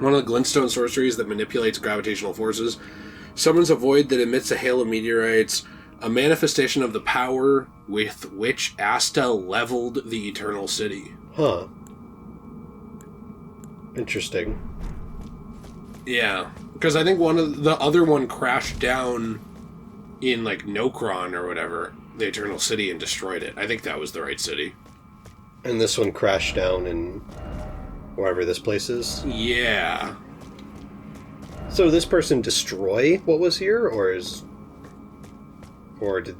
One of the glintstone sorceries that manipulates gravitational forces. Summons a void that emits a hail of meteorites, a manifestation of the power with which Asta leveled the Eternal City. Huh. Interesting. Yeah, because I think the other one crashed down in, like, Nokron or whatever, the Eternal City, and destroyed it. I think that was the right city. And this one crashed down in wherever this place is? Yeah. So did this person destroy what was here, or is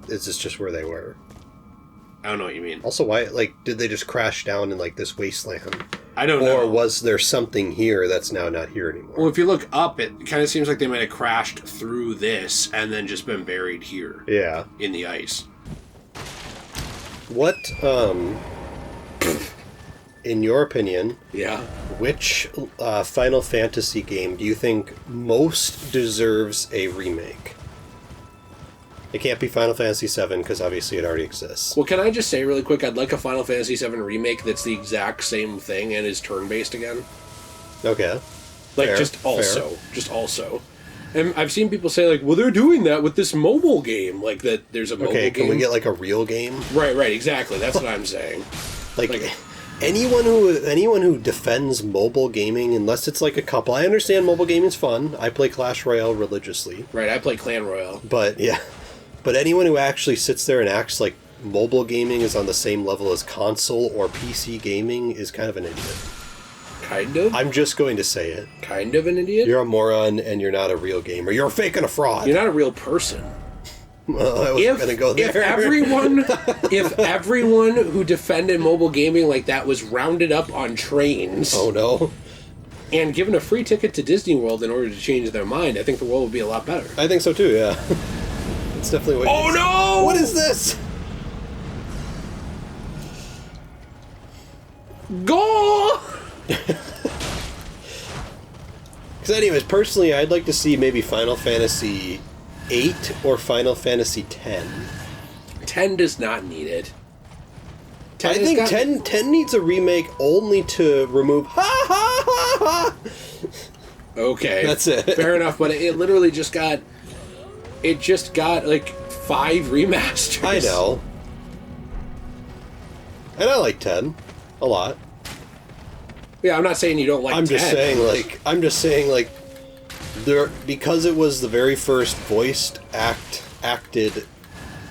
this just where they were? I don't know what you mean. Also, why, like, did they just crash down in, like, this wasteland? I don't know. Or was there something here that's now not here anymore? Well, if you look up, it kind of seems like they might have crashed through this and then just been buried here. Yeah. In the ice. What, in your opinion... Yeah. Which Final Fantasy game do you think most deserves a remake? It can't be Final Fantasy VII, because obviously it already exists. Well, can I just say really quick, I'd like a Final Fantasy VII remake that's the exact same thing and is turn-based again. Okay. Like, Fair. just also. And I've seen people say, like, well, they're doing that with this mobile game. Like, that there's a mobile game. Okay, can we get, like, a real game? Right, exactly. That's what I'm saying. Like anyone who defends mobile gaming, unless it's, like, a couple... I understand mobile gaming's fun. I play Clash Royale religiously. Right, I play Clan Royale. But, yeah... But anyone who actually sits there and acts like mobile gaming is on the same level as console or PC gaming is kind of an idiot. Kind of? I'm just going to say it. Kind of an idiot? You're a moron and you're not a real gamer. You're a fake and a fraud. You're not a real person. Well, I wasn't going to go there. If everyone who defended mobile gaming like that was rounded up on trains... Oh, no. And given a free ticket to Disney World in order to change their mind, I think the world would be a lot better. I think so too, yeah. It's definitely what Oh no! What is this? Go! Because anyways, personally, I'd like to see maybe Final Fantasy 8 or Final Fantasy 10. 10 does not need it. I think 10 needs a remake only to remove ha ha ha ha. Okay. That's it. Fair enough, but it literally just got... It just got, like, 5 remasters. I know. And I like 10. A lot. Yeah, I'm not saying you don't like 10. I'm just saying, like, there, because it was the very first acted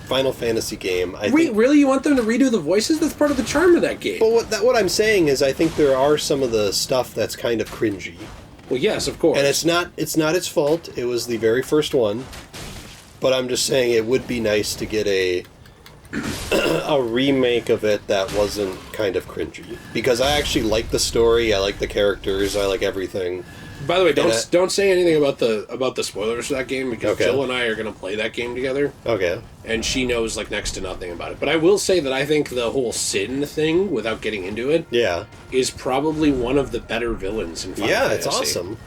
Final Fantasy game, Wait, really? You want them to redo the voices? That's part of the charm of that game. But what I'm saying is I think there are some of the stuff that's kind of cringy. Well, yes, of course. And it's not its fault. It was the very first one. But I'm just saying it would be nice to get a remake of it that wasn't kind of cringy. Because I actually like the story, I like the characters, I like everything. By the way, don't say anything about the spoilers for that game, because okay. Jill and I are going to play that game together. Okay. And she knows, like, next to nothing about it. But I will say that I think the whole Sin thing, without getting into it, is probably one of the better villains in Final Fantasy. It's awesome.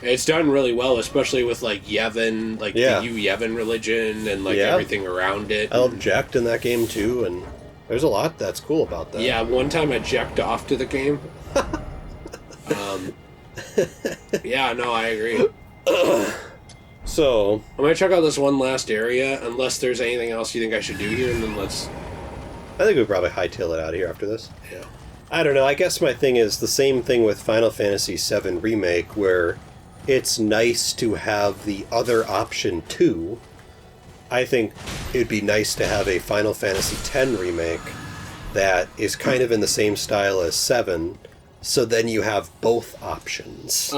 It's done really well, especially with, like, Yevon, like, the Yevon religion and, like, everything around it. I love Jacked in that game, too, and there's a lot that's cool about that. Yeah, one time I jacked off to the game. Yeah, no, I agree. So... I'm going to check out this one last area, unless there's anything else you think I should do here, and then let's... I think we'll probably hightail it out of here after this. Yeah. I don't know, I guess my thing is the same thing with Final Fantasy VII Remake, where... It's nice to have the other option too. I think it'd be nice to have a Final Fantasy X remake that is kind of in the same style as 7, so then you have both options.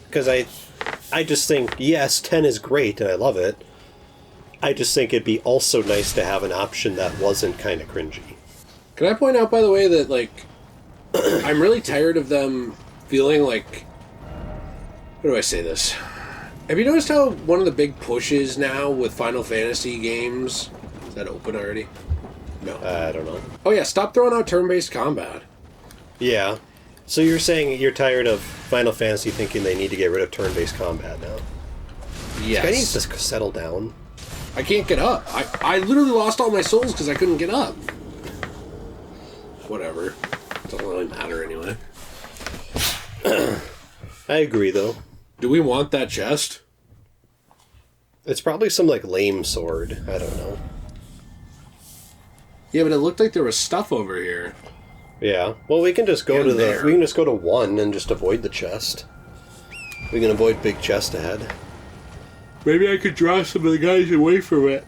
Because I just think, yes, 10 is great and I love it. I just think it'd be also nice to have an option that wasn't kind of cringy. Can I point out, by the way, that, like, I'm really tired of them feeling like... How do I say this? Have you noticed how one of the big pushes now with Final Fantasy games... Is that open already? No. I don't know. Oh yeah, stop throwing out turn-based combat. Yeah. So you're saying you're tired of Final Fantasy thinking they need to get rid of turn-based combat now? Yes. This guy needs to settle down. I can't get up. I literally lost all my souls because I couldn't get up. Whatever. Doesn't really matter anyway. I agree, though. Do we want that chest? It's probably some, like, lame sword. I don't know. Yeah, but it looked like there was stuff over here. Yeah. Well, we can just go there. we can just go to 1 and just avoid the chest. We can avoid big chest ahead. Maybe I could draw some of the guys away from it.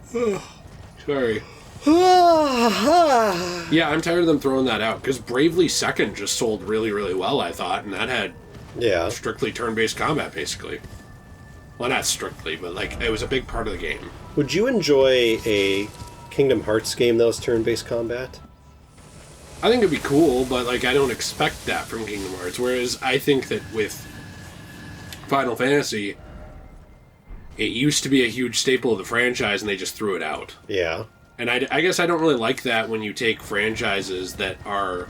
Sorry. Yeah, I'm tired of them throwing that out, because Bravely Second just sold really, really well, I thought, and that had strictly turn-based combat, basically. Well, not strictly, but, like, it was a big part of the game. Would you enjoy a Kingdom Hearts game that was turn-based combat? I think it'd be cool, but, like, I don't expect that from Kingdom Hearts, whereas I think that with Final Fantasy, it used to be a huge staple of the franchise, and they just threw it out. Yeah. And I guess I don't really like that when you take franchises that are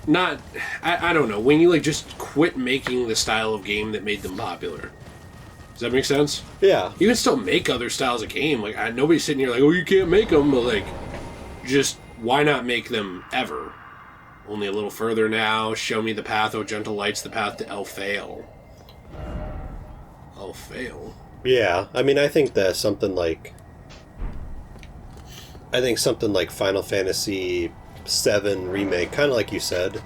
not... I don't know. When you, like, just quit making the style of game that made them popular. Does that make sense? Yeah. You can still make other styles of game. Like, nobody's sitting here like, oh, you can't make them. But, like, just why not make them ever? Only a little further now. Show me the path, O gentle lights, the path to Elphael. Elphael? Yeah. I mean, I think that something like Final Fantasy VII Remake, kind of like you said,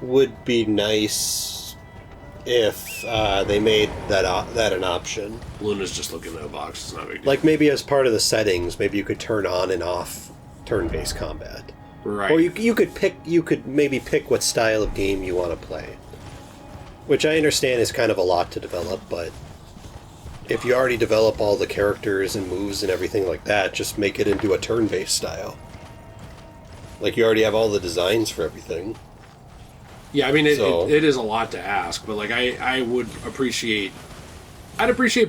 would be nice if they made that an option. Luna's just looking at a box. It's not a big deal. Like, maybe as part of the settings, maybe you could turn on and off turn-based combat. Right. Or you could maybe pick what style of game you want to play. Which I understand is kind of a lot to develop, but if you already develop all the characters and moves and everything like that, just make it into a turn-based style. Like, you already have all the designs for everything. Yeah, I mean, it is a lot to ask, but, like, I'd appreciate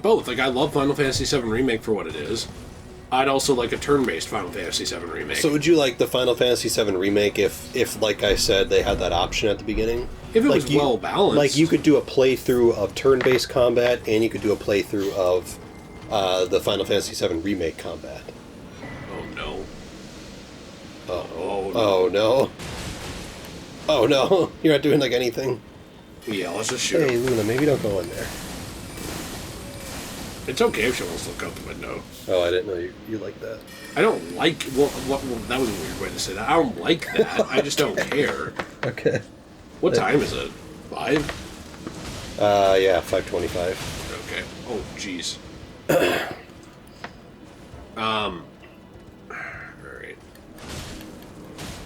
both. Like, I love Final Fantasy VII Remake for what it is. I'd also like a turn-based Final Fantasy VII Remake. So would you like the Final Fantasy VII Remake if like I said, they had that option at the beginning? If it was well balanced. Like, you could do a playthrough of turn-based combat, and you could do a playthrough of the Final Fantasy VII Remake combat. Oh, no. Oh, no. Oh, no. You're not doing, like, anything? Yeah, let's just shoot Hey, him. Luna, maybe don't go in there. It's okay if she wants to look out the window. Oh, I didn't know you like that. I don't like... Well, that was a weird way to say that. I don't like that. I just don't care. Okay. What time is it? 5? Yeah, 5:25. Okay. Oh, jeez. Alright.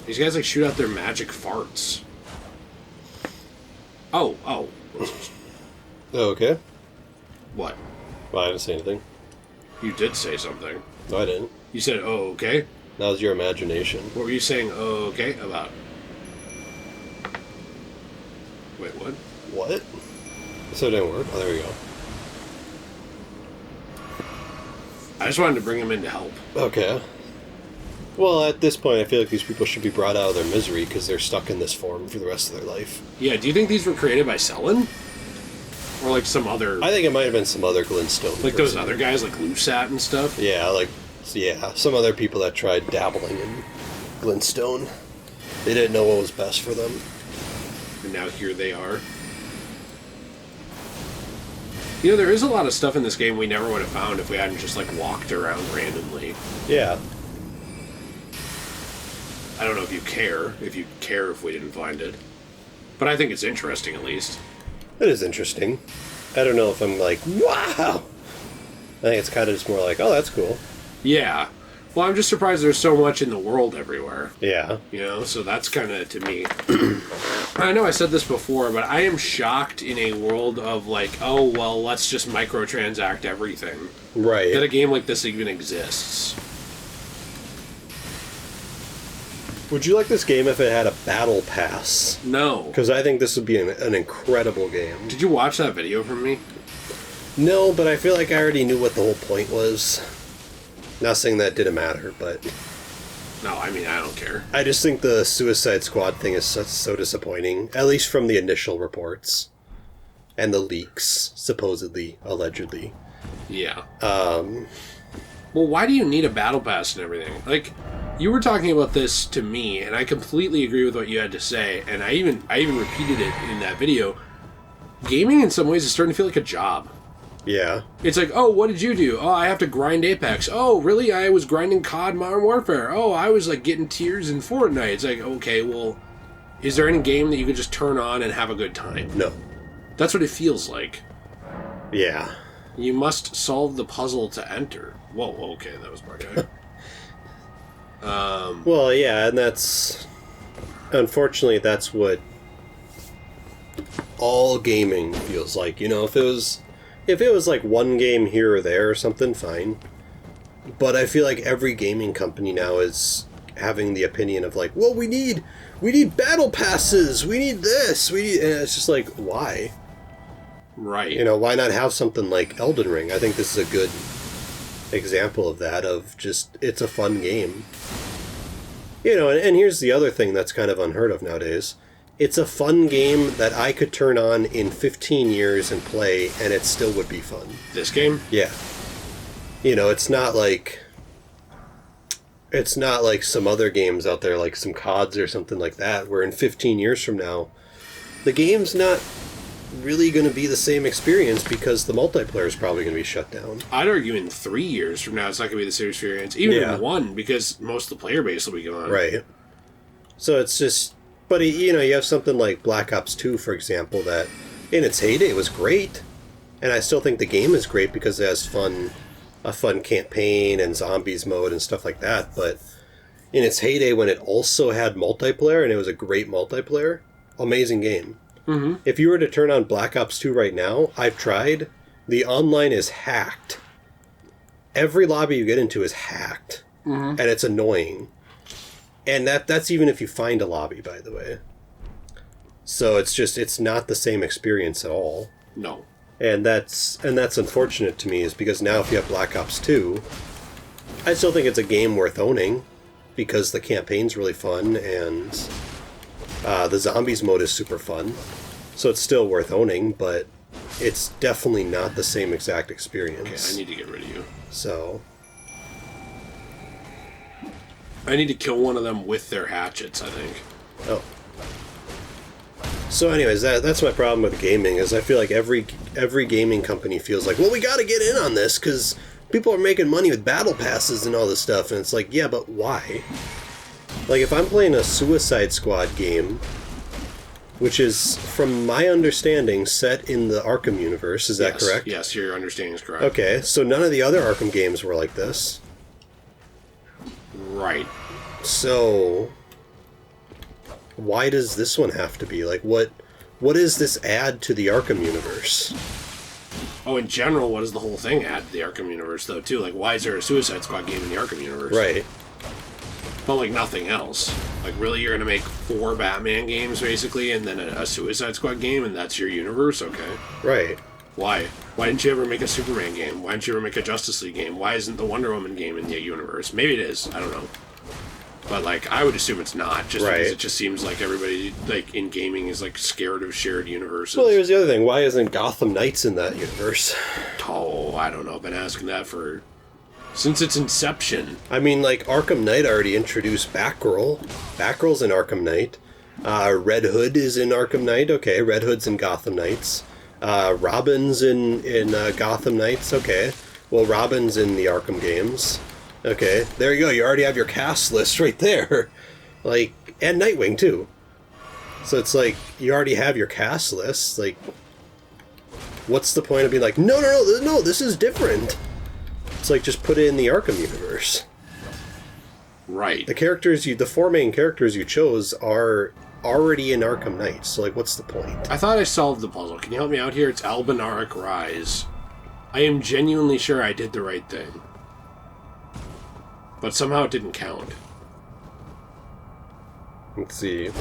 These guys, like, shoot out their magic farts. Oh. Oh, okay. What? Well, I didn't say anything. You did say something. No, I didn't. You said, oh, okay? That was your imagination. What were you saying, oh, okay, about? Wait, what? What? So it didn't work? Oh, there we go. I just wanted to bring him in to help. Okay. Well, at this point, I feel like these people should be brought out of their misery because they're stuck in this form for the rest of their life. Yeah, do you think these were created by Selin? Or, like, some other... I think it might have been some other Glintstone Like person. those other guys, like Lusat and stuff? Yeah, some other people that tried dabbling in Glintstone. They didn't know what was best for them. And now here they are. You know, there is a lot of stuff in this game we never would have found if we hadn't just, like, walked around randomly. Yeah. I don't know if you care if we didn't find it. But I think it's interesting, at least. It is interesting. I don't know if I'm like, wow! I think it's kind of just more like, oh, that's cool. Yeah. Well, I'm just surprised there's so much in the world everywhere. Yeah. You know, so that's kind of, to me... I know I said this before, but I am shocked in a world of, like, oh, well, let's just microtransact everything. Right. That a game like this even exists. Would you like this game if it had a battle pass? No. Because I think this would be an incredible game. Did you watch that video from me? No, but I feel like I already knew what the whole point was. Not saying that didn't matter, but... No, I mean, I don't care. I just think the Suicide Squad thing is so disappointing, at least from the initial reports. And the leaks, supposedly, allegedly. Yeah. Well, why do you need a battle pass and everything? Like, you were talking about this to me, and I completely agree with what you had to say, and I even repeated it in that video. gaming in some ways is starting to feel like a job. Yeah. It's like, oh, what did you do? Oh, I have to grind Apex. Oh, really? I was grinding COD Modern Warfare. Oh, I was like getting tiers in Fortnite. It's like, okay, well, is there any game that you could just turn on and have a good time? No. That's what it feels like. Yeah. You must solve the puzzle to enter. Whoa, okay, that was my guy. Well, yeah, and that's... Unfortunately, that's what all gaming feels like. You know, if it was like one game here or there or something, fine. But I feel like every gaming company now is having the opinion of like, well, we need battle passes, we need this, and it's just like, why? Right. You know, why not have something like Elden Ring? I think this is a good example of that, of just, it's a fun game. You know, and here's the other thing that's kind of unheard of nowadays. It's a fun game that I could turn on in 15 years and play, and it still would be fun. This game? Yeah. You know, it's not like some other games out there, like some CODs or something like that, where in 15 years from now, the game's not really going to be the same experience because the multiplayer is probably going to be shut down. I'd argue in 3 years from now, it's not going to be the same experience. Even in 1, because most of the player base will be gone. Right. So it's just... But, you know, you have something like Black Ops 2, for example, that in its heyday was great. And I still think the game is great because it has a fun campaign and zombies mode and stuff like that. But in its heyday, when it also had multiplayer, and it was a great multiplayer, amazing game. Mm-hmm. If you were to turn on Black Ops 2 right now, I've tried, the online is hacked. Every lobby you get into is hacked. Mm-hmm. And it's annoying. And that's even if you find a lobby, by the way. So it's not the same experience at all. No. And that's unfortunate to me, is because now if you have Black Ops 2, I still think it's a game worth owning because the campaign's really fun and the zombies mode is super fun. So it's still worth owning, but it's definitely not the same exact experience. Okay, I need to get rid of you. So I need to kill one of them with their hatchets, I think. Oh. So anyways, that's my problem with gaming, is I feel like every gaming company feels like, well, we got to get in on this because people are making money with battle passes and all this stuff. And it's like, yeah, but why? Like, if I'm playing a Suicide Squad game, which is, from my understanding, set in the Arkham universe, is that correct? Yes, your understanding is correct. Okay, so none of the other Arkham games were like this. Right. So why does this one have to be? Like, what does this add to the Arkham universe? Oh, in general, what does the whole thing add to the Arkham universe, though, too? Like, why is there a Suicide Squad game in the Arkham universe? Right. But, like, nothing else. Like, really, you're going to make 4 Batman games, basically, and then a Suicide Squad game, and that's your universe? Okay. Right. Why? Why didn't you ever make a Superman game? Why didn't you ever make a Justice League game? Why isn't the Wonder Woman game in the universe? Maybe it is. I don't know. But, like, I would assume it's not, just because it just seems like everybody, like, in gaming is, like, scared of shared universes. Well, here's the other thing. Why isn't Gotham Knights in that universe? Oh, I don't know. I've been asking that since its inception. I mean, like, Arkham Knight already introduced Batgirl. Batgirl's in Arkham Knight. Red Hood is in Arkham Knight. Okay, Red Hood's in Gotham Knights. Robin's in Gotham Knights. Okay. Well, Robin's in the Arkham games. Okay, there you go. You already have your cast list right there. Like, and Nightwing, too. So it's like, you already have your cast list. Like, what's the point of being like, no, this is different? It's like, just put it in the Arkham universe. Right. The 4 main characters you chose are already in Arkham Knights. So, like, what's the point? I thought I solved the puzzle. Can you help me out here? It's Albinauric Rise. I am genuinely sure I did the right thing. But somehow it didn't count. Let's see.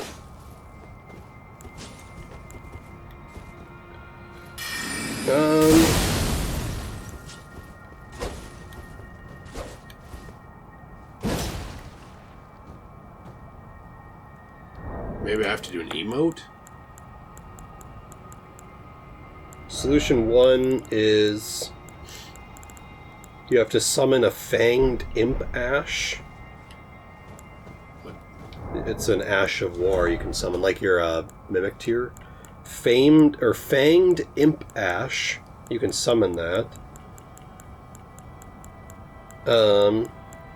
Maybe I have to do an emote? Solution 1 is you have to summon a fanged imp ash. It's an ash of war you can summon, like your mimic tier. Fanged Imp Ash. You can summon that.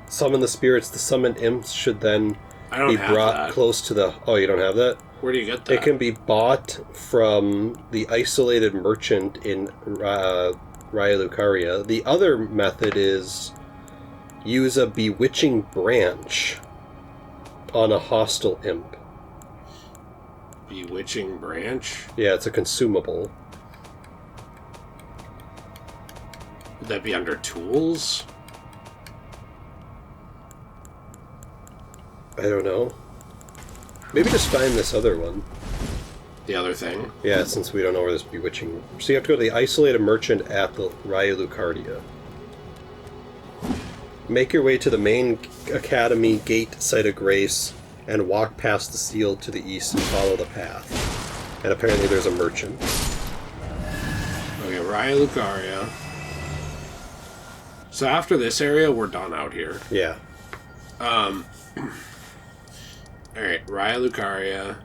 Summon the spirits. The summoned imps should then be brought close to the... Oh, you don't have that? Where do you get that? It can be bought from the isolated merchant in Raya Lucaria. The other method is use a bewitching branch on a hostile imp. Bewitching branch? Yeah, it's a consumable. Would that be under tools? I don't know. Maybe just find this other one. The other thing? Yeah, since we don't know where this bewitching... So you have to go to the isolated merchant at the Raya Lucaria. Make your way to the main academy gate site of grace and walk past the seal to the east and follow the path. And apparently there's a merchant. Okay, Raya Lucaria. So after this area, we're done out here. Yeah. Alright, Raya Lucaria.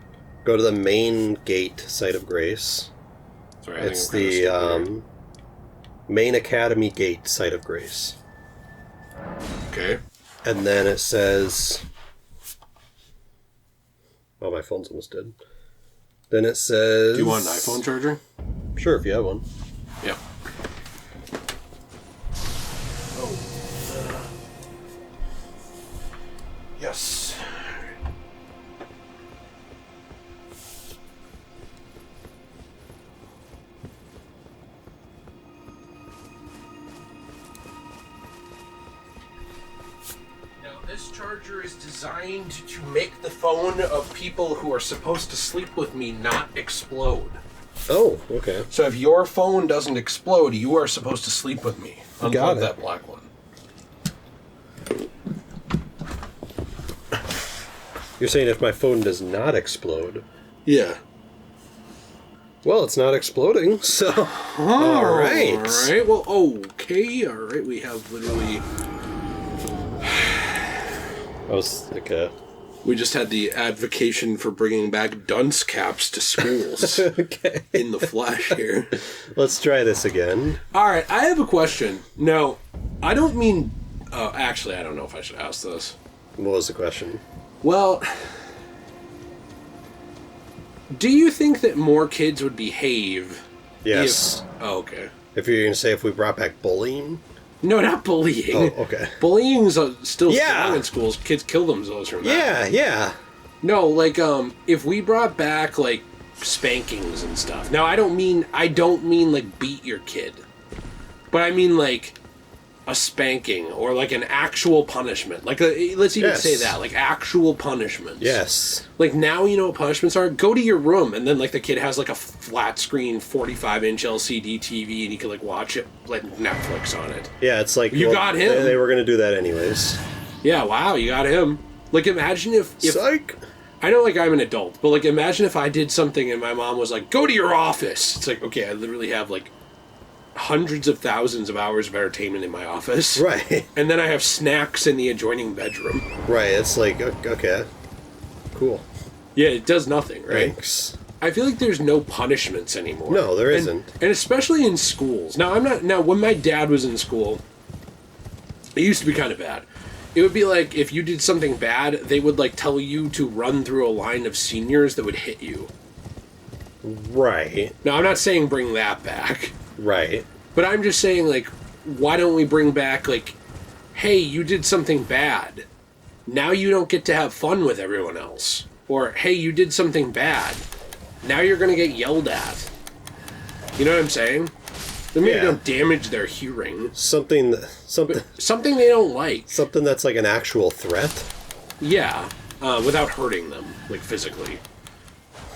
Go to the main gate site of grace. Sorry, it's the main academy gate site of grace. Okay. And then it says... Oh, my phone's almost dead. Then it says... Do you want an iPhone charger? Sure, if you have one. Yeah. Yes. This charger is designed to make the phone of people who are supposed to sleep with me not explode. Oh, okay. So if your phone doesn't explode, you are supposed to sleep with me. Unplug that black one. You're saying if my phone does not explode? Yeah. Well, it's not exploding, so... Alright. Alright, well, okay. Alright, we have literally... I was like We just had the advocation for bringing back dunce caps to schools. Okay. In the flesh here. Let's try this again. Alright, I have a question. No, I don't mean... actually, I don't know if I should ask this. What was the question? Well... Do you think that more kids would behave... Yes. Oh, okay. If you're going to say if we brought back bullying... No, not bullying. Oh, okay. Bullying's still strong in schools. Kids kill themselves from that. Yeah. No, like, if we brought back, like, spankings and stuff. Now, I don't mean, like, beat your kid. But I mean, like, a spanking or, like, an actual punishment. Like, let's even say that. Like, actual punishments. Yes. Like, now you know what punishments are? Go to your room, and then, like, the kid has, like, a flat-screen 45-inch LCD TV, and he can, like, watch it, like, Netflix on it. Yeah, it's like... You got him. They were going to do that anyways. Yeah, wow, you got him. Like, imagine if... Psych! I know, like, I'm an adult, but, like, imagine if I did something and my mom was like, go to your office! It's like, okay, I literally have, like, hundreds of thousands of hours of entertainment in my office. Right. And then I have snacks in the adjoining bedroom. Right, it's like, okay. Cool. Yeah, it does nothing, right? Thanks. I feel like there's no punishments anymore. No, there isn't. And especially in schools. Now, when my dad was in school, it used to be kind of bad. It would be like, if you did something bad, they would, like, tell you to run through a line of seniors that would hit you. Right. Now, I'm not saying bring that back. Right. But I'm just saying, like, why don't we bring back, like, hey, you did something bad. Now you don't get to have fun with everyone else. Or, hey, you did something bad. Now you're going to get yelled at. You know what I'm saying? Then maybe don't damage their hearing. Something they don't like. Something that's like an actual threat? Yeah, without hurting them, like, physically.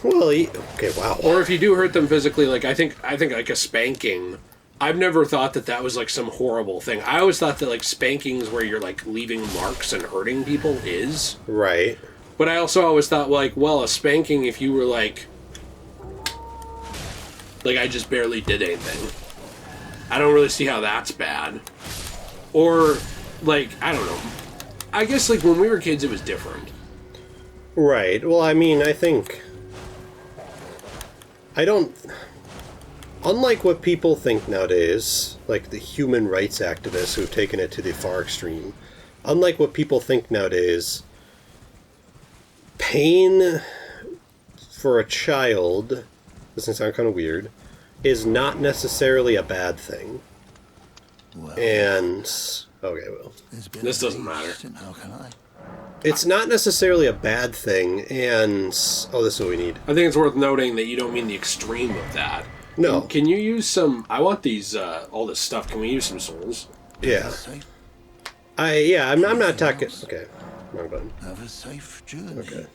Well, okay, wow. Or if you do hurt them physically, like, I think like a spanking, I've never thought that was like some horrible thing. I always thought that, like, spankings where you're, like, leaving marks and hurting people is. Right. But I also always thought, like, well, a spanking if you were like I just barely did anything. I don't really see how that's bad. Or, like, I don't know. I guess, like, when we were kids, it was different. Right. Well, I mean, I think I don't... Unlike what people think nowadays, like the human rights activists who've taken it to the far extreme, unlike what people think nowadays, pain for a child, this can sound kind of weird, is not necessarily a bad thing. Well, And... Okay, well... This doesn't matter. How can I? It's not necessarily a bad thing, and... Oh, this is what we need. I think it's worth noting that you don't mean the extreme of that. No. Can you use some... I want these, all this stuff. Can we use some souls? Yeah. Safe. I'm not talking... Okay. Wrong button. Have a safe journey. Okay.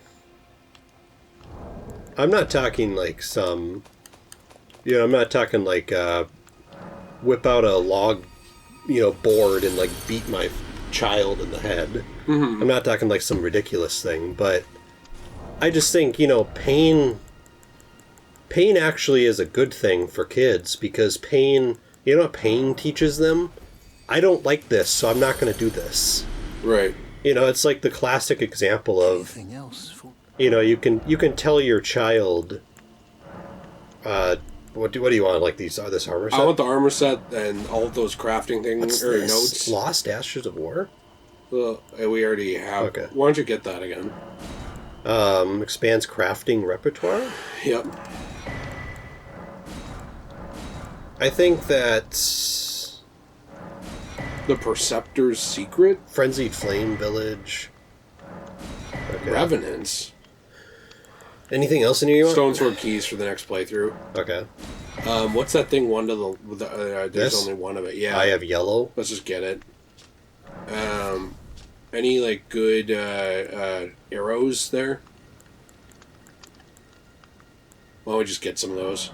I'm not talking like some... I'm not talking like, whip out a log, board and like beat my child in the head. Mm-hmm. I'm not talking like some ridiculous thing, but I just think, pain actually is a good thing for kids because pain, what pain teaches them? I don't like this, so I'm not going to do this. Right. It's like the classic example of, Anything else? For... you can tell your child, what do you want? Like this armor set? I want the armor set and all of those crafting things What's or this? notes. Lost Ashes of War? Well, we already have. Okay. Why don't you get that again? Expands crafting repertoire? Yep. I think that The Perceptor's Secret? Frenzied Flame Village. Okay. Revenants? Anything else in here you want? Stone Sword Keys for the next playthrough. Okay. What's that thing? One to the there's This? only one of it. Yeah. I have yellow. Let's just get it. Any like good arrows there? Why don't we just get some of those?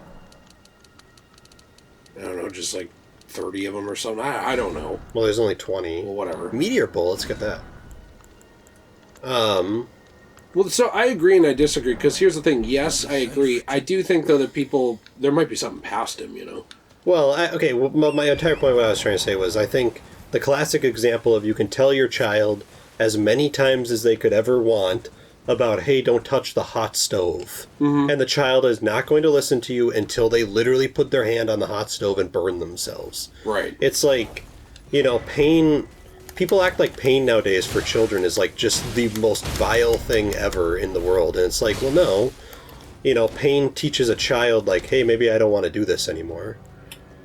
I don't know, just like 30 of them or something. I don't know. Well, there's only 20. Well, whatever. Meteor Bowl, let's get that. Well, so I agree and I disagree, because here's the thing. Yes, I agree. I do think, though, that there might be something past him, Well, my entire point, what I was trying to say was, I think the classic example of you can tell your child as many times as they could ever want about, hey, don't touch the hot stove. Mm-hmm. And the child is not going to listen to you until they literally put their hand on the hot stove and burn themselves. Right. It's like, pain... People act like pain nowadays for children is like just the most vile thing ever in the world. And it's like, well, no. Pain teaches a child like, hey, maybe I don't want to do this anymore.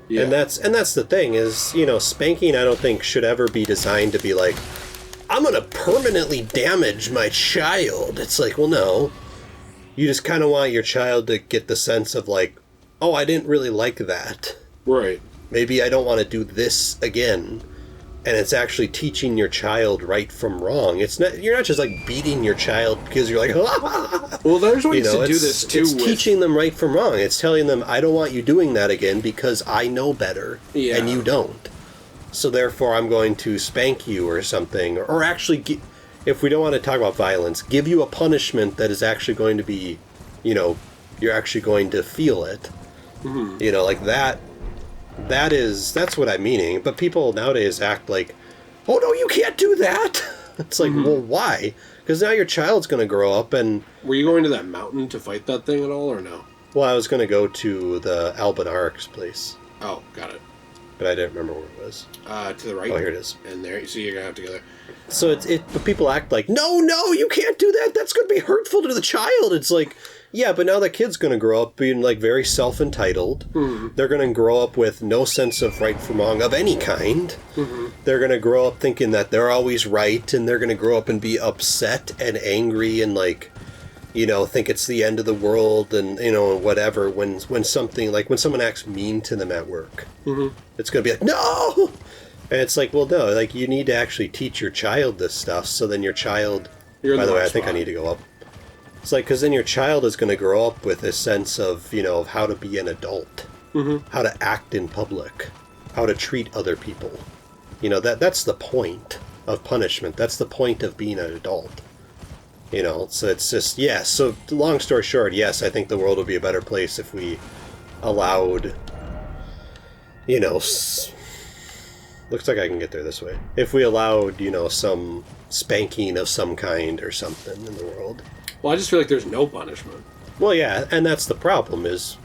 Yeah. And that's the thing is, spanking I don't think should ever be designed to be like, I'm going to permanently damage my child. It's like, well, no. You just kind of want your child to get the sense of like, oh, I didn't really like that. Right. Maybe I don't want to do this again. And it's actually teaching your child right from wrong. You're not just like beating your child because you're like, ah! Well, there's ways to do this too. It's teaching them right from wrong. It's telling them, I don't want you doing that again because I know better and you don't. So therefore, I'm going to spank you or something, or actually, if we don't want to talk about violence, give you a punishment that is actually going to be, you're actually going to feel it. Mm-hmm. Like that. That's what I'm meaning. But people nowadays act like, oh, no, you can't do that. It's like, well, why? Because now your child's going to grow up and... Were you going to that mountain to fight that thing at all, or no? Well, I was going to go to the Albinaric's place. Oh, got it. But I didn't remember where it was. To the right. Oh, here it is. And there, so you're going to have to go there. So but people act like, no, you can't do that. That's going to be hurtful to the child. It's like... Yeah, but now the kid's going to grow up being, like, very self-entitled. Mm-hmm. They're going to grow up with no sense of right from wrong of any kind. Mm-hmm. They're going to grow up thinking that they're always right, and they're going to grow up and be upset and angry and, like, think it's the end of the world and, whatever when something, like, when someone acts mean to them at work. Mm-hmm. It's going to be like, no! And it's like, well, no, like, you need to actually teach your child this stuff, so then your child... By the way, I think I need to go up. It's like, because then your child is going to grow up with a sense of, of how to be an adult, how to act in public, how to treat other people. That's the point of punishment. That's the point of being an adult. So it's just, so long story short, yes, I think the world would be a better place if we allowed, looks like I can get there this way. If we allowed, some spanking of some kind or something in the world. Well, I just feel like there's no punishment. Well, yeah, and that's the problem, is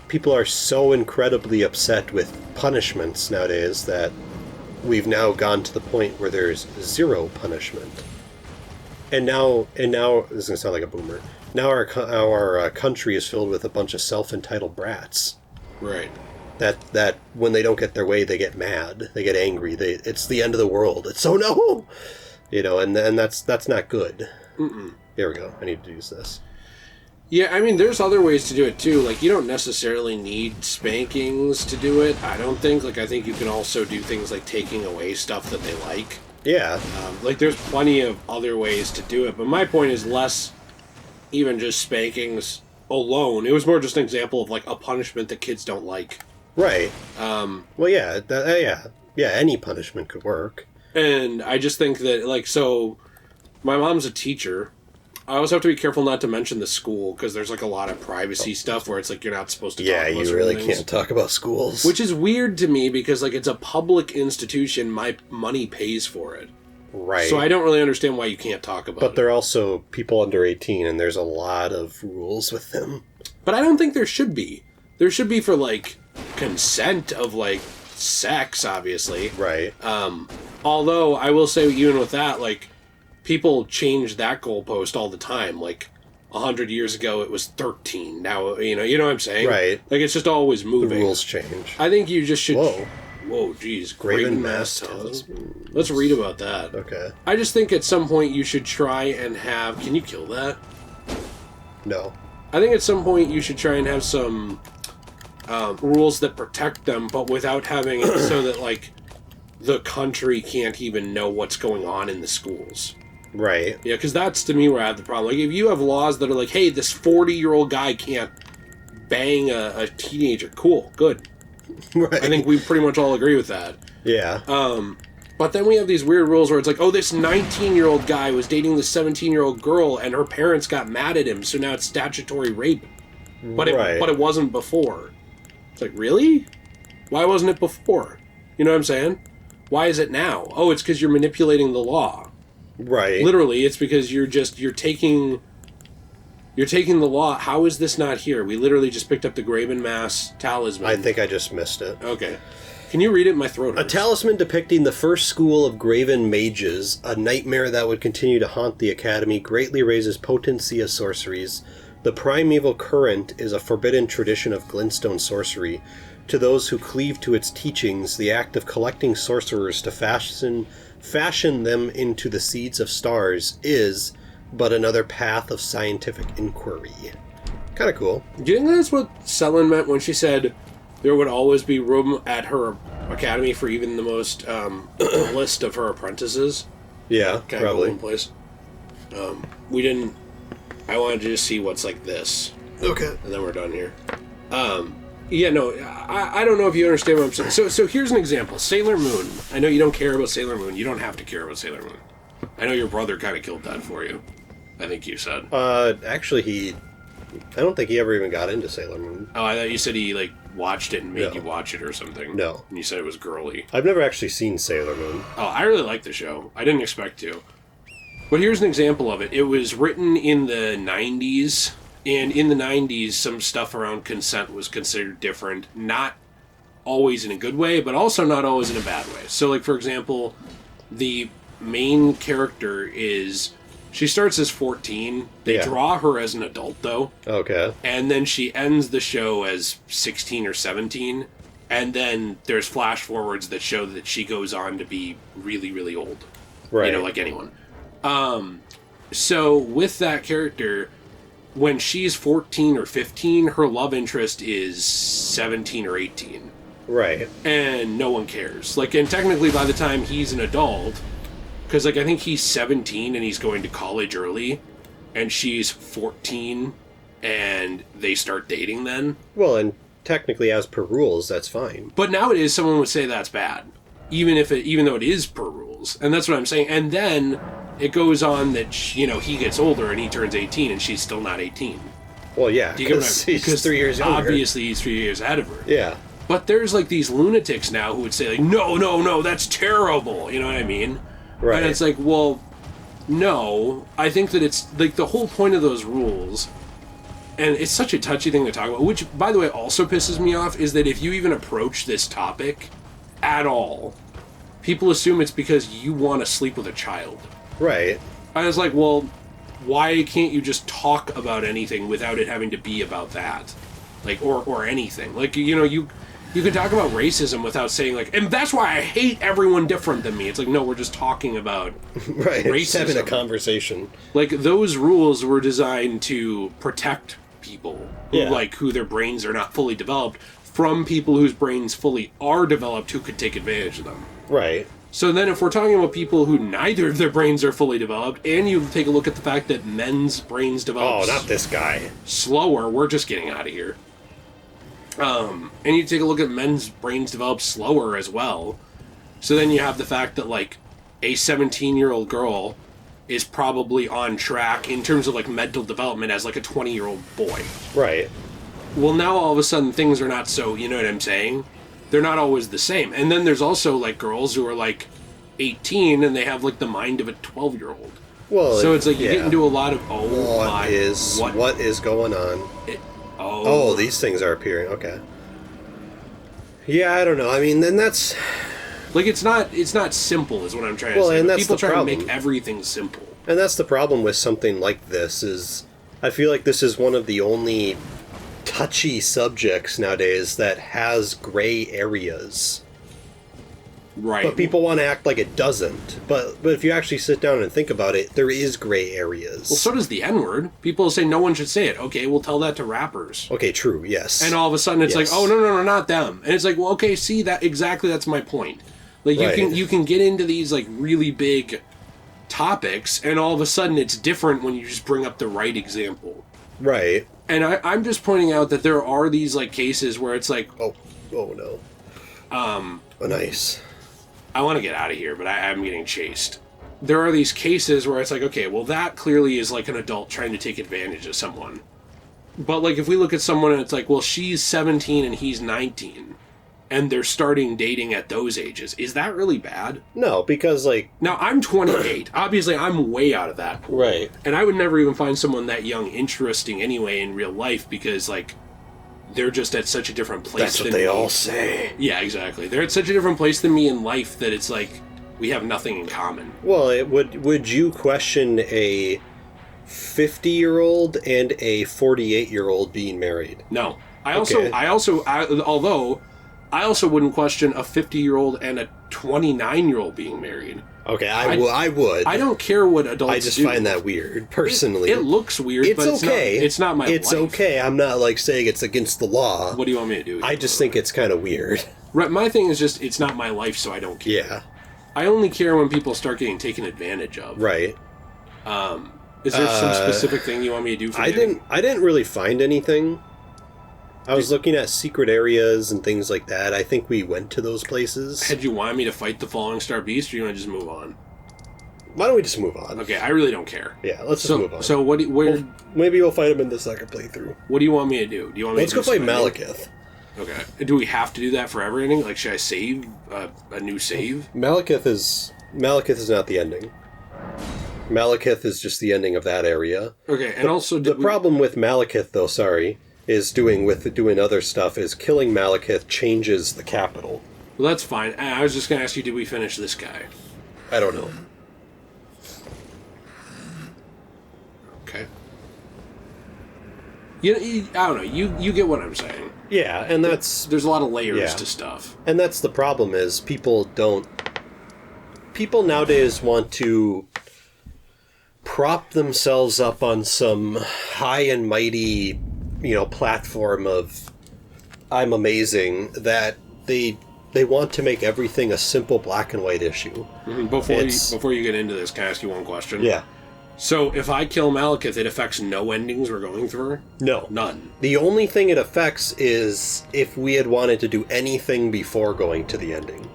people are so incredibly upset with punishments nowadays that we've now gone to the point where there's zero punishment. And now, this is going to sound like a boomer, now our country is filled with a bunch of self-entitled brats. Right. That when they don't get their way, they get mad, they get angry, it's the end of the world, it's so no! You know, and that's not good. Mm-mm. Here we go, I need to use this. Yeah, I mean, there's other ways to do it, too. Like, you don't necessarily need spankings to do it, I don't think. Like, I think you can also do things like taking away stuff that they like. Yeah. Like, there's plenty of other ways to do it. But my point is less even just spankings alone. It was more just an example of, like, a punishment that kids don't like. Right. Well, yeah. Yeah, any punishment could work. And I just think that, like, so my mom's a teacher. I always have to be careful not to mention the school, because there's, like, a lot of privacy stuff where it's, like, you're not supposed to talk about you really can't talk about schools. Which is weird to me, because, like, it's a public institution. My money pays for it. Right. So I don't really understand why you can't talk about it. But they're also people under 18, and there's a lot of rules with them. But I don't think there should be. There should be for, like, consent of, like, sex, obviously. Right. Although, I will say, even with that, like, people change that goalpost all the time. Like, 100 years ago, it was 13. Now, you know what I'm saying? Right. Like, it's just always moving. The rules change. I think you just should... Whoa, geez. Graven Mass Talisman. Let's read about that. Okay. I just think at some point you should try and have... Can you kill that? No. I think at some point you should try and have some rules that protect them, but without having it so that, like, the country can't even know what's going on in the schools. Right. Yeah, because that's, to me, where I have the problem. Like, if you have laws that are like, hey, this 40-year-old guy can't bang a teenager, cool, good. Right. I think we pretty much all agree with that. Yeah. But then we have these weird rules where it's like, oh, this 19-year-old guy was dating this 17-year-old girl, and her parents got mad at him, so now it's statutory rape. But it wasn't before. It's like, really? Why wasn't it before? You know what I'm saying? Why is it now? Oh, it's because you're manipulating the law. Right. Literally, it's because you're taking the law. How is this not here? We literally just picked up the Graven Mass Talisman. I think I just missed it. Okay. Can you read it? My throat hurts. A talisman depicting the first school of Graven Mages, a nightmare that would continue to haunt the Academy, greatly raises potency of sorceries. The primeval current is a forbidden tradition of glintstone sorcery. To those who cleave to its teachings, the act of collecting sorcerers to fashion them into the seeds of stars is but another path of scientific inquiry. Kind of cool. Do you think that's what Selin meant when she said there would always be room at her academy for even the most list of her apprentices? Yeah, Kind probably. of place. We didn't... I wanted to just see what's like this. Okay. And then we're done here. Yeah, no, I don't know if you understand what I'm saying. So here's an example. Sailor Moon. I know you don't care about Sailor Moon. You don't have to care about Sailor Moon. I know your brother kind of killed that for you. I think you said. Actually, I don't think he ever even got into Sailor Moon. Oh, I thought you said he, like, watched it and made you watch it or something. No. And you said it was girly. I've never actually seen Sailor Moon. Oh, I really like the show. I didn't expect to. But here's an example of it. It was written in the 90s, and in the 90s, some stuff around consent was considered different. Not always in a good way, but also not always in a bad way. So, like, for example, the main character is... She starts as 14. They draw her as an adult, though. Okay. And then she ends the show as 16 or 17. And then there's flash forwards that show that she goes on to be really, really old. Right. You know, like anyone. So with that character, when she's 14 or 15, her love interest is 17 or 18. Right. And no one cares. Like, and technically by the time he's an adult... Because, like, I think he's 17 and he's going to college early, and she's 14, and they start dating then. Well, and technically, as per rules, that's fine. But nowadays, someone would say that's bad, even though it is per rules, and that's what I'm saying. And then it goes on that he gets older and he turns 18, and she's still not 18. Well, yeah, because he's 3 years younger. Obviously, he's 3 years ahead of her. Yeah. But there's like these lunatics now who would say, like, no, that's terrible. You know what I mean? Right. And it's like, well, no. I think that it's, like, the whole point of those rules and it's such a touchy thing to talk about, which, by the way, also pisses me off, is that if you even approach this topic at all, people assume it's because you want to sleep with a child. Right. I was like, well, why can't you just talk about anything without it having to be about that? Like, or anything. Like, you know, you can talk about racism without saying, like, and that's why I hate everyone different than me. It's like, no, we're just talking about Right. racism. Just having a conversation. Like, those rules were designed to protect people who, Yeah. like, who their brains are not fully developed from people whose brains fully are developed who could take advantage of them. Right. So then if we're talking about people who neither of their brains are fully developed, and you take a look at the fact that men's brains develop Oh, not this guy. slower, we're just getting out of here. And you take a look at men's brains develop slower as well. So then you have the fact that, like, a 17-year-old girl is probably on track in terms of, like, mental development as, like, a 20-year-old boy. Right. Well, now all of a sudden things are not so, you know what I'm saying? They're not always the same. And then there's also, like, girls who are, like, 18 and they have, like, the mind of a 12-year-old. Well, So it's like you yeah. get into a lot of, What is going on? Oh, these things are appearing. Okay. Yeah, I don't know. I mean, then that's... Like, it's not simple is what I'm trying to Well, say. and But that's people the try problem. to make everything simple. And that's the problem with something like this is I feel like this is one of the only touchy subjects nowadays that has gray areas. Right. But people want to act like it doesn't. But if you actually sit down and think about it, there is gray areas. Well, so does the N-word. People say no one should say it. Okay, we'll tell that to rappers. Okay, true, yes. And all of a sudden it's Yes. like, oh, no, not them. And it's like, well, okay, see, that's my point. Like, Right. you can get into these, like, really big topics, and all of a sudden it's different when you just bring up the right example. Right. And I'm just pointing out that there are these, like, cases where it's like, Oh no. Oh, nice. I want to get out of here, but I'm getting chased. There are these cases where it's like, okay, well, that clearly is like an adult trying to take advantage of someone. But, like, if we look at someone and it's like, well, she's 17 and he's 19, and they're starting dating at those ages, is that really bad? No, because, like... Now, I'm 28. Obviously, I'm way out of that pool. Right. And I would never even find someone that young interesting anyway in real life because, like, they're just at such a different place That's what than they me. all say. Yeah, exactly. They're at such a different place than me in life that it's like, we have nothing in common. Well, would you question a 50-year-old and a 48-year-old being married? No. Okay. Although I also wouldn't question a 50-year-old and a 29-year-old being married. Okay, I would. I don't care what adults do. I just find that weird, personally. It looks weird, It's but okay. It's not my life. It's okay. I'm not, like, saying it's against the law. What do you want me to do? I just think it's kind of weird. Right, my thing is just, it's not my life, so I don't care. Yeah. I only care when people start getting taken advantage of. Right. Is there some specific thing you want me to do for you? I didn't really find anything. I was looking at secret areas and things like that. I think we went to those places. Had you want me to fight the Falling Star Beast, or you want to just move on? Why don't we just move on? Okay, I really don't care. Yeah, let's just move on. So Maybe we'll fight him in the second playthrough. what do you want me to do? Do you want me Let's to go do play something? Malekith. Okay. Do we have to do that for every ending? Like, should I save a new save? Malekith is not the ending. Malekith is just the ending of that area. Okay, and also The problem with Malekith, though, is doing other stuff, is killing Malekith changes the capital. Well, that's fine. I was just going to ask you, did we finish this guy? I don't know. Okay. I don't know. You get what I'm saying. Yeah, and that's There's a lot of layers Yeah. to stuff. And that's the problem is people nowadays want to prop themselves up on some high and mighty, platform of I'm amazing that they want to make everything a simple black and white issue. Mhm. Before you get into this, can I ask you one question? Yeah. So if I kill Malekith, it affects no endings we're going through? No. None. The only thing it affects is if we had wanted to do anything before going to the ending.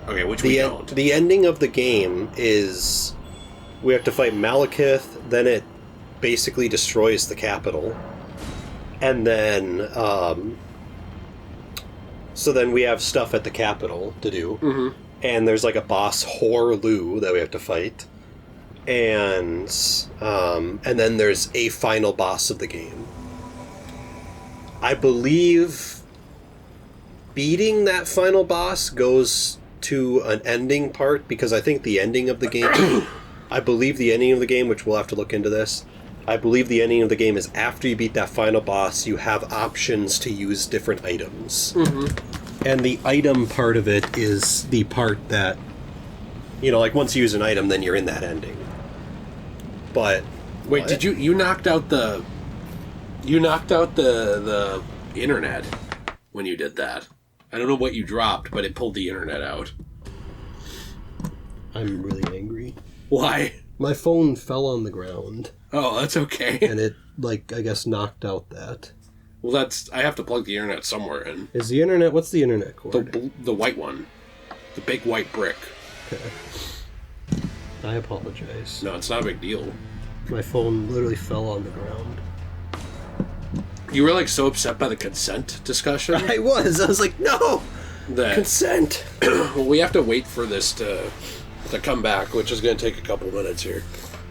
Okay, which we don't. The ending of the game is we have to fight Malekith, then it basically destroys the capital. And then, so then we have stuff at the capital to do. Mm-hmm. And there's like a boss, Horlu, that we have to fight. And then there's a final boss of the game. I believe beating that final boss goes to an ending part, because I think the ending of the game... I believe the ending of the game, which we'll have to look into this, I believe the ending of the game is after you beat that final boss, you have options to use different items. Mm-hmm. And the item part of it is the part that, you know, like once you use an item, then you're in that ending. But... Wait, did you knocked out the... You knocked out the internet when you did that. I don't know what you dropped, but it pulled the internet out. I'm really angry. Why? My phone fell on the ground. Oh, that's okay. And it, like, I guess knocked out that. Well, I have to plug the internet somewhere in. Is the internet... What's the internet cord? The white one. The big white brick. Okay. I apologize. No, it's not a big deal. My phone literally fell on the ground. You were, like, so upset by the consent discussion? I was like, no! Consent! Well, we have to wait for this to come back, which is going to take a couple minutes here.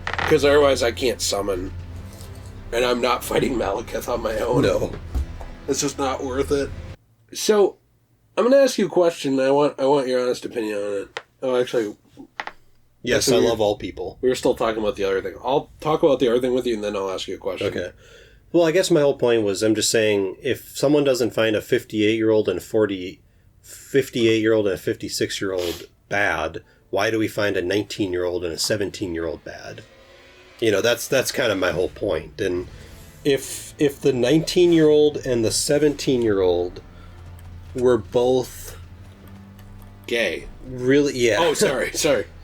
Because otherwise I can't summon. And I'm not fighting Malekith on my own. No. It's just not worth it. So, I'm going to ask you a question. I want your honest opinion on it. Oh, actually... Yes, I love all people. We were still talking about the other thing. I'll talk about the other thing with you, and then I'll ask you a question. Okay. Well, I guess my whole point was, I'm just saying, if someone doesn't find a 58-year-old and a 58-year-old and a 56-year-old bad, why do we find a 19-year-old and a 17-year-old bad? You know, that's kind of my whole point. And if the 19-year-old and the 17-year-old were both... Gay. Really, yeah. Oh, sorry.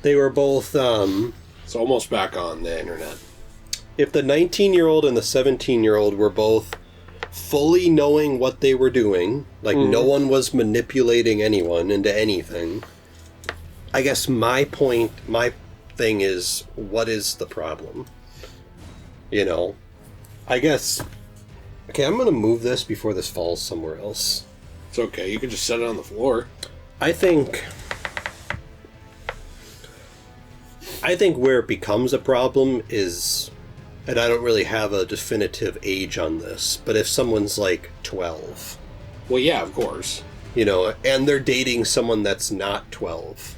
They were both, It's almost back on the internet. If the 19-year-old and the 17-year-old were both fully knowing what they were doing, like no one was manipulating anyone into anything, I guess my thing is, what is the problem? You know? I guess... Okay, I'm gonna move this before this falls somewhere else. It's okay, you can just set it on the floor. I think where it becomes a problem is, and I don't really have a definitive age on this, but if someone's like 12... Well, yeah, of course. You know, and they're dating someone that's not 12.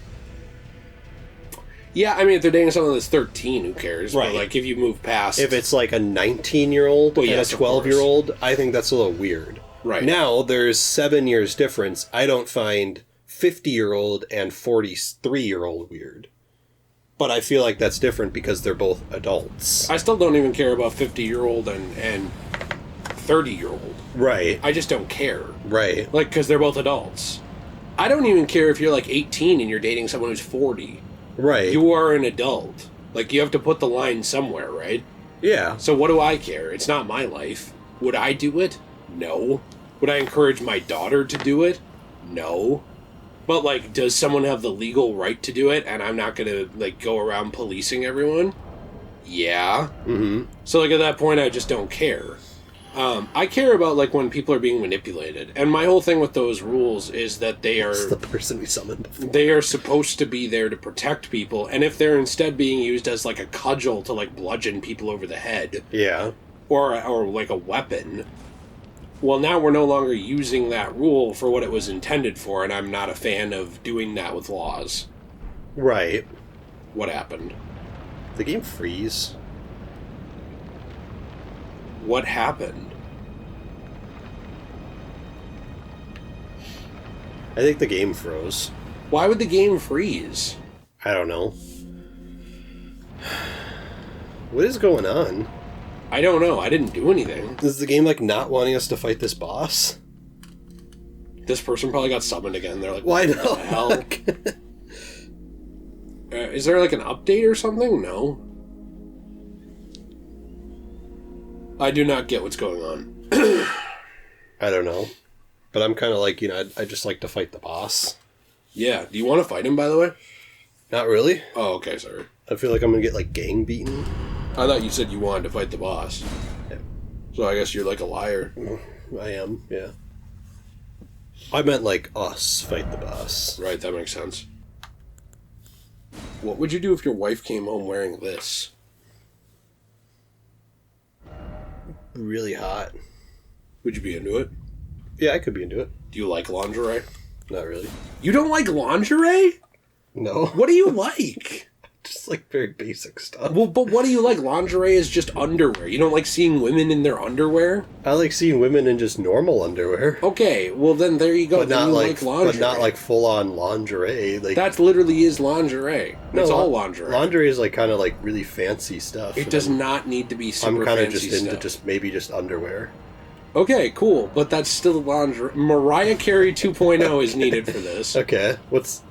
Yeah, I mean, if they're dating someone that's 13, who cares? Right. But, like, if you move past... If it's like a 19-year-old and a 12-year-old, I think that's a little weird. Right. Now, there's 7 years difference. I don't find 50-year-old and 43-year-old weird. But I feel like that's different because they're both adults. I still don't even care about 50-year-old and 30-year-old. Right. I just don't care. Right. Like, because they're both adults. I don't even care if you're, like, 18 and you're dating someone who's 40. Right. You are an adult. Like, you have to put the line somewhere, right? Yeah. So what do I care? It's not my life. Would I do it? No. Would I encourage my daughter to do it? No. But, like, does someone have the legal right to do it, and I'm not gonna, like, go around policing everyone? Yeah. Mm-hmm. So, like, at that point, I just don't care. I care about, like, when people are being manipulated. And my whole thing with those rules is that they are... That's the person we summoned before. They are supposed to be there to protect people, and if they're instead being used as, like, a cudgel to, like, bludgeon people over the head... Yeah. Or like, a weapon... Well, now we're no longer using that rule for what it was intended for, and I'm not a fan of doing that with laws. Right. What happened? The game freeze. What happened? I think the game froze. Why would the game freeze? I don't know. What is going on? I don't know. I didn't do anything. Is the game, like, not wanting us to fight this boss? This person probably got summoned again. They're like, Why what the hell? Is there, like, an update or something? No. I do not get what's going on. I don't know. But I'm kind of like, you know, I just like to fight the boss. Yeah. Do you want to fight him, by the way? Not really. Oh, okay, sorry. I feel like I'm going to get, like, gang beaten. I thought you said you wanted to fight the boss. Yeah. So I guess you're like a liar. I am, yeah. I meant, like, us fight the boss. Right, that makes sense. What would you do if your wife came home wearing this? Really hot. Would you be into it? Yeah, I could be into it. Do you like lingerie? Not really. You don't like lingerie? No. What do you like? Just like very basic stuff. Well, but what do you like? Lingerie is just underwear. You don't like seeing women in their underwear? I like seeing women in just normal underwear. Okay, well then there you go. But then not you like, lingerie. but not like full on lingerie. Like That literally is lingerie. no, It's all lingerie. Lingerie is like kind of like really fancy stuff. It does not need to be super I'm kind of fancy just into stuff. just maybe just underwear. Okay, cool, but that's still lingerie. Mariah Carey 2.0 is needed for this. Okay,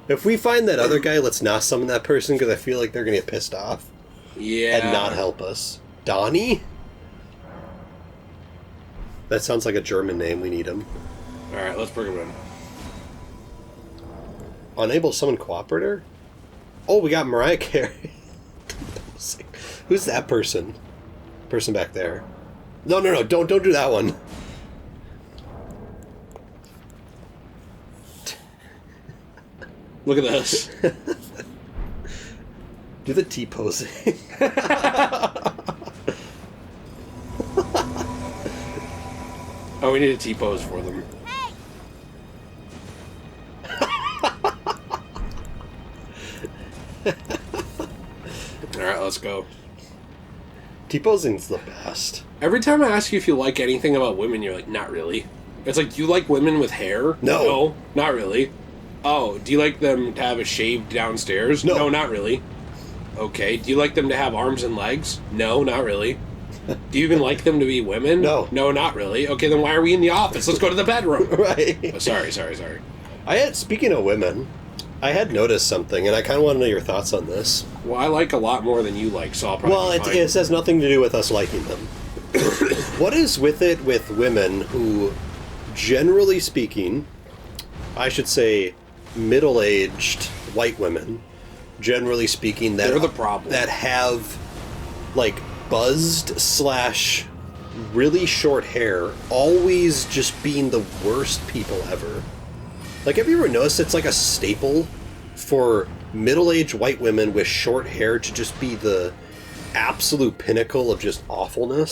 if we find that other guy, let's not summon that person because I feel like they're gonna get pissed off Yeah. and not help us. Donnie? That sounds like a German name. We need him. Alright, let's bring him in. Unable to summon cooperator? Oh, we got Mariah Carey. Who's that person? Person back there. No, don't do that one. Look at this. Do the T-posing. Oh, we need a T-pose for them. Alright, let's go. T-posing's the best. Every time I ask you if you like anything about women, you're like, not really. It's like, do you like women with hair? No. No, not really. Oh, do you like them to have a shaved downstairs? No. No, not really. Okay, do you like them to have arms and legs? No, not really. Do you even like them to be women? No. No, not really. Okay, then why are we in the office? Let's go to the bedroom. Right. Oh, sorry. Speaking of women, I had noticed something, and I kind of want to know your thoughts on this. Well, I like a lot more than you like, so I'll probably Well, be fine. it has nothing to do with us liking them. What is with it with women who, generally speaking, I should say middle-aged white women, generally speaking, that They're the problem. that have like buzzed / really short hair, always just being the worst people ever. Like, have you ever noticed it's like a staple for middle-aged white women with short hair to just be the absolute pinnacle of just awfulness?